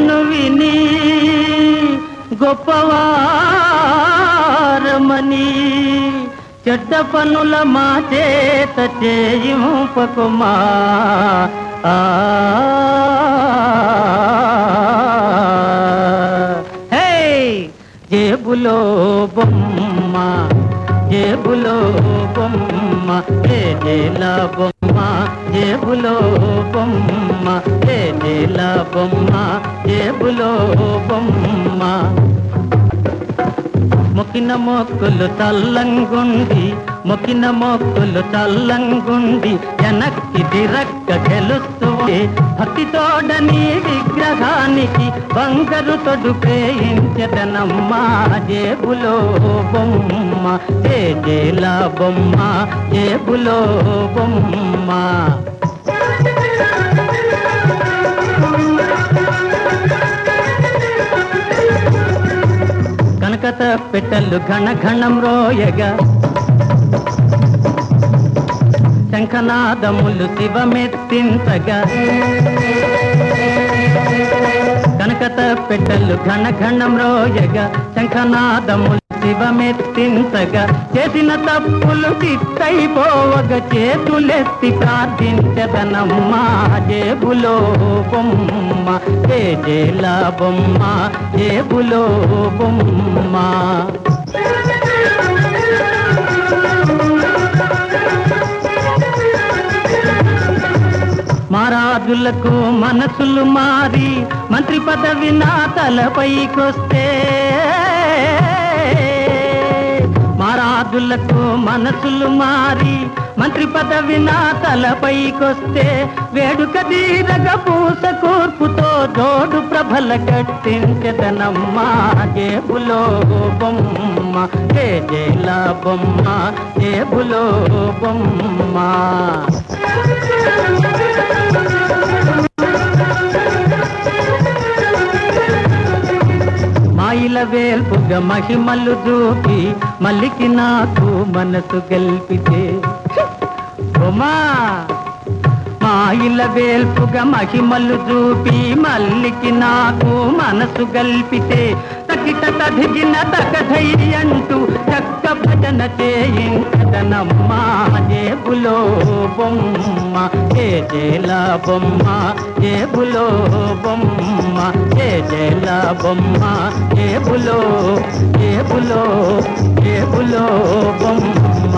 మాటలను విని గొప్పవారమని చెడ్డ పనుల మా చేత చేయింపకుమా. హే జేబులో బొమ్మ జేబులో బొమ్మ జేల బొమ్మ జేబులో బొమ్మ జేల బొమ్మ జేబులో బొమ్మ. మొక్కిన మొక్కులు చల్లంగుండి మొక్కిన మొక్కులు చల్లంగుండి వెనక్కి తిరక్క గెలుస్తూ భక్తితోడని విగ్రహానికి బంగారు తొడుపేయించదనమ్మా. జేబులో బొమ్మ జేల బొమ్మ జేబులో బొమ్మ. కనకత పెట్టెలు ఘనఘణం రోయగా శంఖనాదములు శివమెత్తించగా కనకత పెట్టెలు ఘనఘణం రోయగా శంఖనాదములు శివమెత్తించగా చేసిన తప్పులు తిట్టయిపోవగా చేతులెత్తి ప్రార్థించదనమ్మా. జేబులో బొమ్మ జేల బొమ్మ జేబులో బొమ్మ. మారాజులకు మనసులు మారి మంత్రి పదవి నా తలపైకొస్తే మారాజులకు మనసులు మారి మంత్రి పదవి నా తలపైకొస్తే వేడుక తీరగ పూస కూర్పుతో జోడు ప్రభల కట్టించదనమ్మా. జేబులో బొమ్మ జేల బొమ్మ జేబులో బొమ్మ. మాయిల వేల్పుగా మహిమలు చూపి మల్లికి నాకు మనసు గెల్పితే ఉమా. మాయిల వేల్పుగా మహిమలు చూపి మల్లికి నాకు మనసు గల్పితే తకిట తదిగిన తగధైర్యంటూ చక్క భజన చేయించదనమ్మా. జేబులో బొమ్మ జేల బొమ్మ జేబులో బొమ్మ జేల బొమ్మ జేబులో జేబులో జేబులో బొమ్మ.